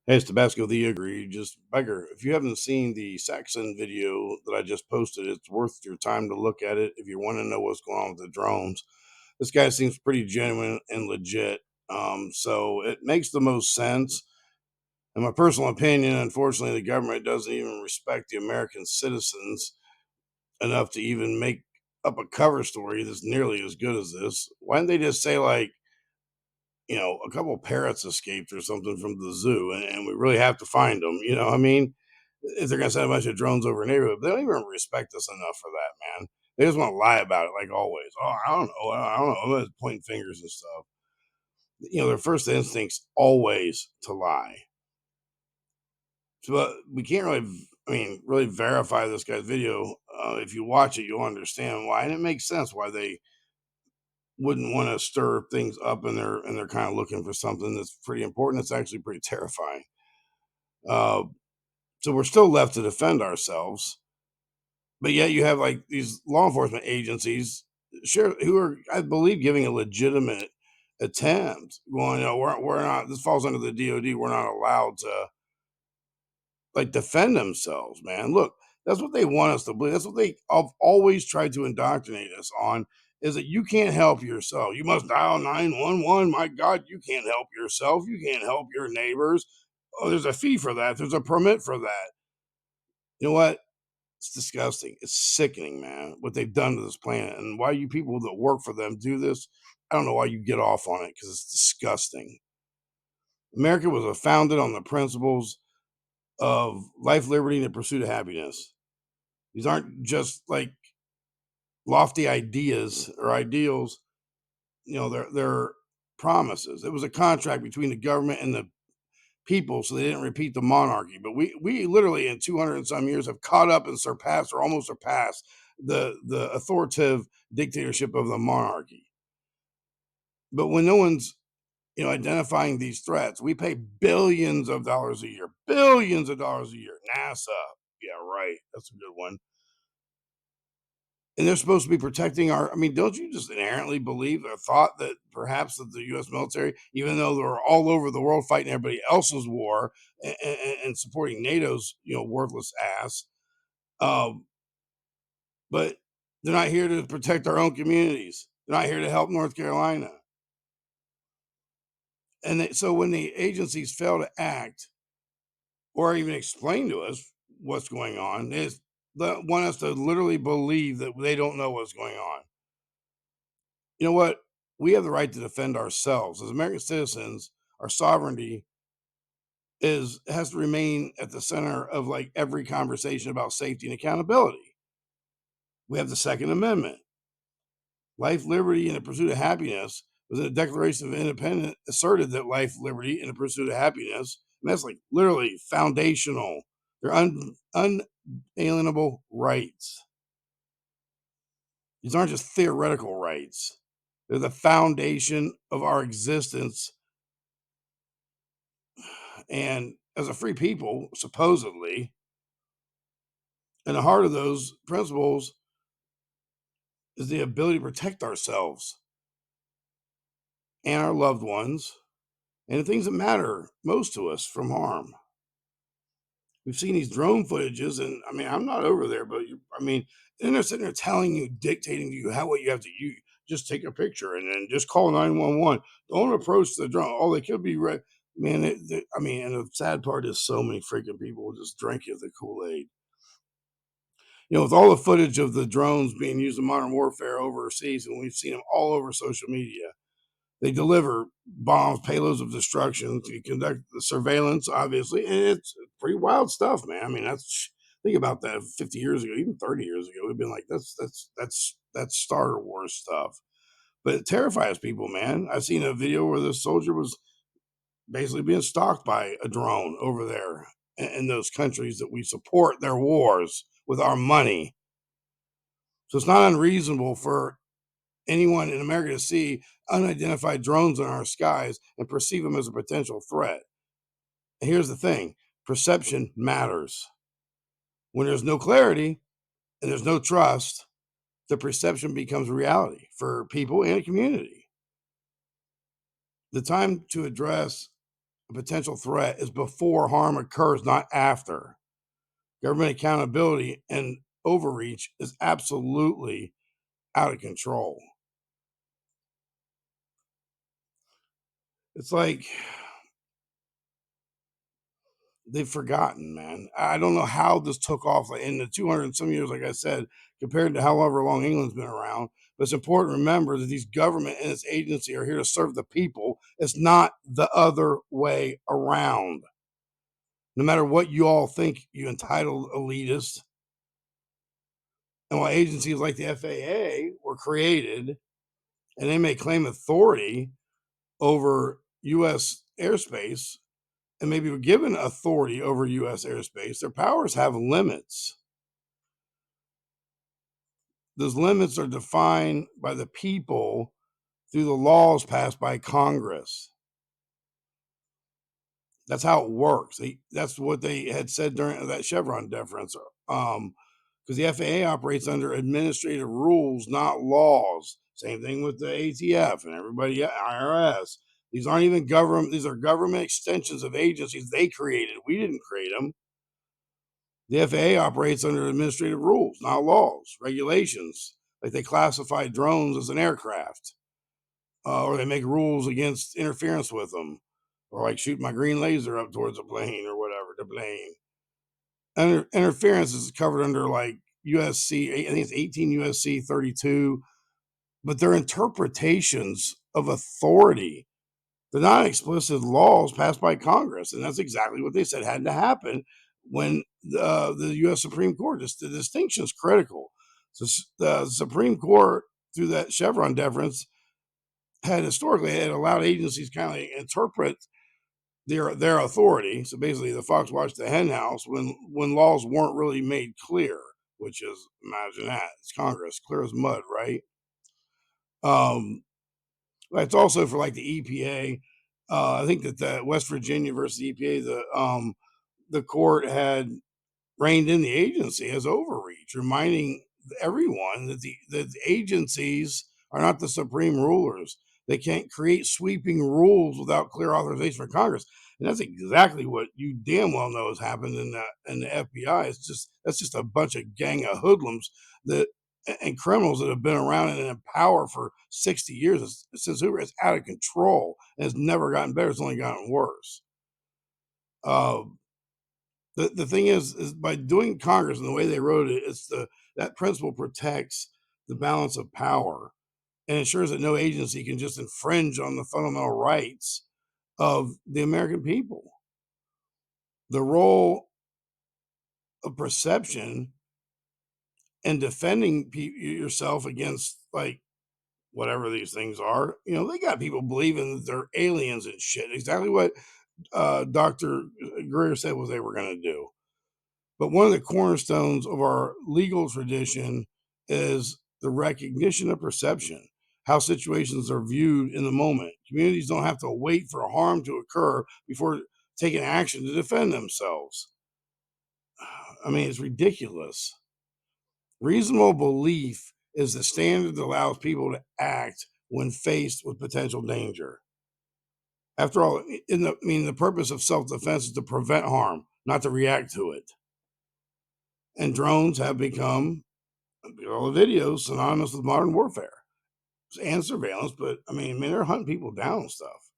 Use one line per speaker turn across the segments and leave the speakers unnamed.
Hey, it's Tabasco the egregious beggar. If you haven't seen the Saxon video that I just posted, it's worth your time to look at it if you want to know what's going on with the drones. This guy seems pretty genuine and legit. So it makes the most sense. In my personal opinion, unfortunately, the government doesn't even respect the American citizens enough to even make up a cover story that's nearly as good as this. Why didn't they just say, like, a couple of parrots escaped or something from the zoo, and we really have to find them. I mean, if they're gonna send a bunch of drones over a neighborhood, they don't even respect us enough for that, man. They just want to lie about it, like always. Oh, I don't know. I don't know. I'm just pointing fingers and stuff. Their first instinct's always to lie. So, but we can't really, really verify this guy's video. If you watch it, you'll understand why, and it makes sense why they wouldn't want to stir things up, and they're kind of looking for something that's pretty important. It's actually pretty terrifying. Uh, so we're still left to defend ourselves, but yet you have like these law enforcement agencies, sure, who are, I believe, giving a legitimate attempt. Going, we're not. This falls under the DoD. We're not allowed to like defend themselves, man. Look, that's what they want us to believe. That's what they have always tried to indoctrinate us on, is that you can't help yourself. You must dial 911. My God, you can't help yourself. You can't help your neighbors. Oh, there's a fee for that. There's a permit for that. You know what? It's disgusting. It's sickening, man, what they've done to this planet. And why you people that work for them do this, I don't know why you get off on it, because it's disgusting. America was founded on the principles of life, liberty, and the pursuit of happiness. These aren't just like lofty ideas or ideals. They're promises. It was a contract between the government and the people, so they didn't repeat the monarchy. But we literally in 200 and some years have caught up and surpassed, or almost surpassed, the authoritative dictatorship of the monarchy. But when no one's identifying these threats, we pay billions of dollars a year, billions of dollars a year. NASA, yeah, right, that's a good one. And they're supposed to be protecting our, don't you just inherently believe or thought that perhaps that the US military, even though they're all over the world fighting everybody else's war and supporting NATO's, worthless ass, um, but they're not here to protect our own communities. They're not here to help North Carolina. So when the agencies fail to act or even explain to us what's going on, is they want us to literally believe that they don't know what's going on. You know what? We have the right to defend ourselves. As American citizens, our sovereignty has to remain at the center of like every conversation about safety and accountability. We have the Second Amendment. Life, liberty, and the pursuit of happiness was in the Declaration of Independence asserted that life, liberty, and the pursuit of happiness, and that's like literally foundational. They're unalienable rights. These aren't just theoretical rights. They're the foundation of our existence. And as a free people, supposedly, in the heart of those principles is the ability to protect ourselves and our loved ones and the things that matter most to us from harm. We've seen these drone footages, and I'm not over there, but then they're sitting there telling you, dictating to you what you have to use. Just take a picture and then just call 911. Don't approach the drone. Oh, they could be right. Man, and the sad part is so many freaking people just drink of the Kool-Aid. With all the footage of the drones being used in modern warfare overseas, and we've seen them all over social media, they deliver bombs, payloads of destruction to conduct the surveillance, obviously, and it's pretty wild stuff, man. Think about that 50 years ago, even 30 years ago, we've been like, that's Star Wars stuff. But it terrifies people, man. I've seen a video where this soldier was basically being stalked by a drone over there in those countries that we support their wars with our money. So it's not unreasonable for anyone in America to see unidentified drones in our skies and perceive them as a potential threat. And here's the thing: perception matters. When there's no clarity and there's no trust, the perception becomes reality for people in a community. The time to address a potential threat is before harm occurs, not after. Government accountability and overreach is absolutely out of control. It's like they've forgotten, man. I don't know how this took off in the 200 and some years, like I said, compared to however long England's been around. But it's important to remember that these government and its agency are here to serve the people. It's not the other way around. No matter what you all think, you entitled elitists, and while agencies like the FAA were created and they may claim authority over U.S. airspace and maybe were given authority over U.S. airspace, their powers have limits. Those limits are defined by the people through the laws passed by Congress. That's how it works. That's what they had said during that Chevron deference. Because the FAA operates under administrative rules, not laws. Same thing with the ATF and everybody, IRS. These aren't even government, these are government extensions of agencies they created. We didn't create them. The FAA operates under administrative rules, not laws, regulations. Like they classify drones as an aircraft, or they make rules against interference with them, or like shoot my green laser up towards a plane or whatever, the plane. Interference is covered under like USC, I think it's 18 USC 32, but they're interpretations of authority. They're not explicit laws passed by Congress, and that's exactly what they said had to happen when the U.S. Supreme Court. The distinction is critical. So the Supreme Court, through that Chevron deference, had historically had allowed agencies kind of interpret their authority. So basically, the fox watched the hen house when laws weren't really made clear. Which is, imagine that, it's Congress, clear as mud, right? It's also for like the EPA. I think that the West Virginia versus EPA, the court had reined in the agency as overreach, reminding everyone that the agencies are not the supreme rulers. They can't create sweeping rules without clear authorization from Congress. And that's exactly what you damn well know has happened in the FBI. That's just a bunch of gang of hoodlums that and criminals that have been around and in power for 60 years since Hoover. It's out of control and it's never gotten better. It's only gotten worse. Uh, the thing is by doing Congress and the way they wrote it, that principle protects the balance of power and ensures that no agency can just infringe on the fundamental rights of the American people. The role of perception and defending yourself against like whatever these things are, they got people believing that they're aliens and shit. Exactly what Dr. Greer said was they were going to do. But one of the cornerstones of our legal tradition is the recognition of perception, how situations are viewed in the moment. Communities don't have to wait for harm to occur before taking action to defend themselves. I mean, it's ridiculous. Reasonable belief is the standard that allows people to act when faced with potential danger. After all, the purpose of self-defense is to prevent harm, not to react to it. And drones have become, all the videos, synonymous with modern warfare and surveillance. But they're hunting people down and stuff.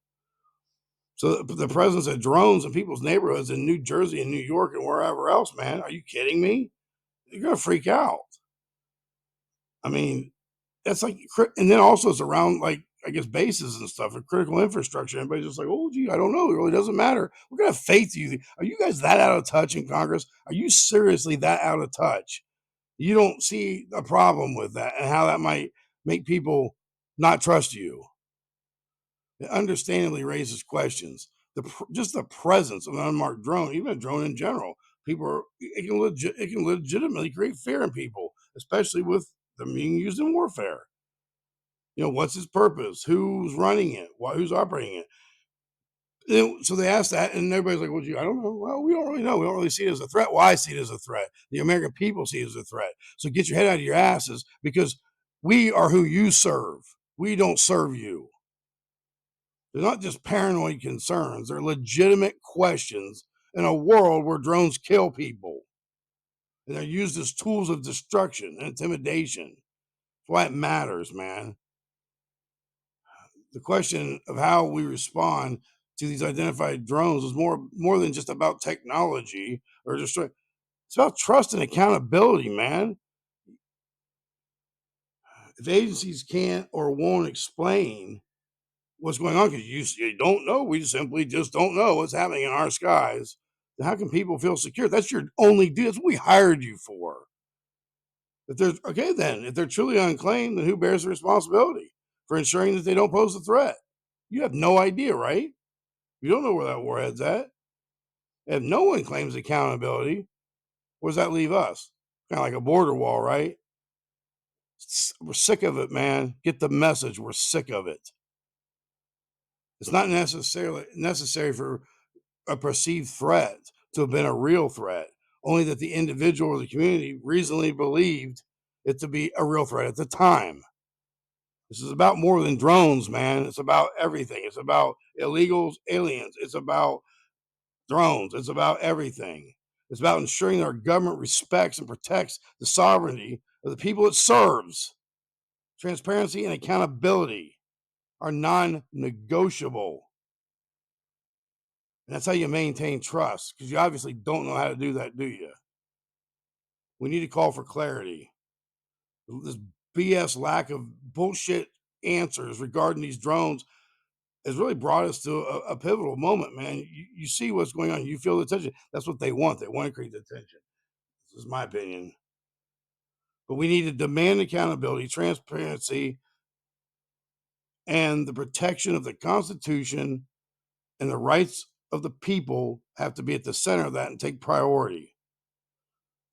So the presence of drones in people's neighborhoods in New Jersey and New York and wherever else, man, are you kidding me? You're gonna freak out. I mean, that's like, and then also it's around like I guess bases and stuff and critical infrastructure. Everybody's just like, oh, gee, I don't know. It really doesn't matter. What kind of faith do you think? Are you guys that out of touch in Congress? Are you seriously that out of touch? You don't see a problem with that and how that might make people not trust you. It understandably raises questions. Just the presence of an unmarked drone, even a drone in general, it can legitimately create fear in people, especially with them being used in warfare. What's its purpose? Who's running it? Who's operating it? So they asked that, and everybody's like, well, I don't know. Well, we don't really know. We don't really see it as a threat. Well, I see it as a threat. The American people see it as a threat. So get your head out of your asses because we are who you serve. We don't serve you. They're not just paranoid concerns, they're legitimate questions in a world where drones kill people and they're used as tools of destruction and intimidation. That's why it matters, man. The question of how we respond to these identified drones is more than just about technology or just it's about trust and accountability, man. If agencies can't or won't explain what's going on because you don't know, we simply just don't know what's happening in our skies, then how can people feel secure? That's your only duty. That's what we hired you for. If there's okay, then if they're truly unclaimed, then who bears the responsibility for ensuring that they don't pose a threat? You have no idea, right? You don't know where that warhead's at. If no one claims accountability, where does that leave us? Kind of like a border wall, right? We're sick of it, man. Get the message. We're sick of it. It's not necessarily necessary for a perceived threat to have been a real threat, only that the individual or the community reasonably believed it to be a real threat at the time. This is about more than drones, man. It's about everything. It's about illegals, aliens. It's about drones. It's about everything. It's about ensuring our government respects and protects the sovereignty of the people it serves. Transparency and accountability are non negotiable. And that's how you maintain trust, because you obviously don't know how to do that, do you? We need to call for clarity. This BS lack of bullshit answers regarding these drones has really brought us to a pivotal moment, man. You see what's going on. You feel the tension. That's what they want. They want to create the tension. This is my opinion. But we need to demand accountability, transparency, and the protection of the Constitution and the rights of the people have to be at the center of that and take priority.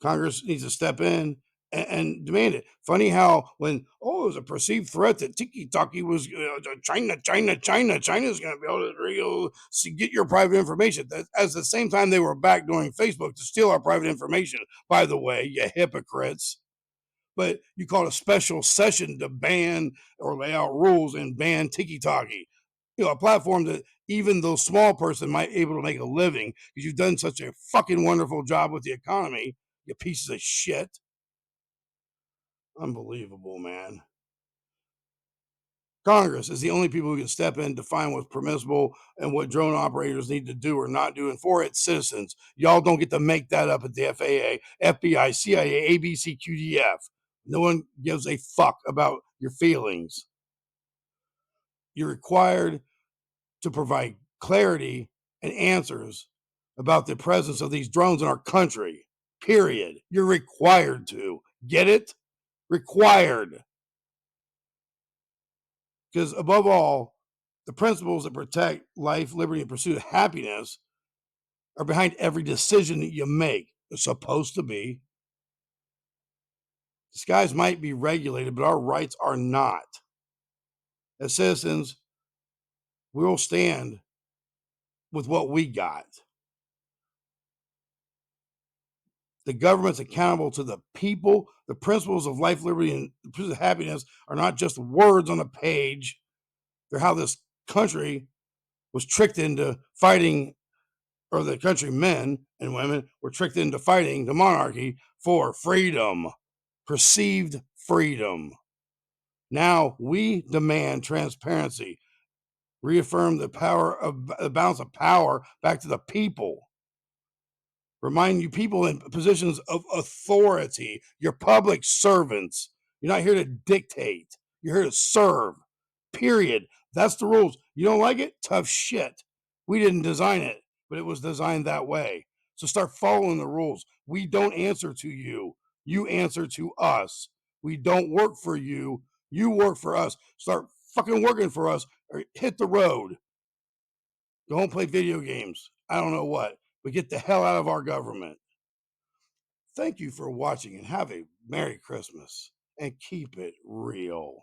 Congress needs to step in and demand it. Funny how when it was a perceived threat that Tiki Taki was China's going to be able to get your private information. At the same time, they were backdooring Facebook to steal our private information. By the way, you hypocrites. But you call a special session to ban or lay out rules and ban Tiki Taki. A platform that even though small person might be able to make a living because you've done such a fucking wonderful job with the economy, you pieces of shit. Unbelievable, man. Congress is the only people who can step in, define what's permissible and what drone operators need to do or not do, and for its citizens. Y'all don't get to make that up at the FAA, FBI, CIA, ABC, QDF. No one gives a fuck about your feelings. You're required to provide clarity and answers about the presence of these drones in our country. Period. You're required to. Get it? Required. Because above all, the principles that protect life, liberty, and pursuit of happiness are behind every decision that you make. They're supposed to be. The skies might be regulated, but our rights are not. As citizens, we will stand with what we got. The government's accountable to the people. The principles of life, liberty, and the pursuit of happiness are not just words on a page. They're how this country was tricked into fighting, or the country men and women were tricked into fighting the monarchy for freedom, perceived freedom. Now we demand transparency, reaffirm the power of the balance of power back to the people. Remind you people in positions of authority, you're public servants. You're not here to dictate, you're here to serve. Period. That's the rules. You don't like it? Tough shit. We didn't design it, but it was designed that way. So start following the rules. We don't answer to you. You answer to us. We don't work for you. You work for us. Start fucking working for us or hit the road. Go home, play video games. I don't know what, but get the hell out of our government. Thank you for watching and have a Merry Christmas and keep it real.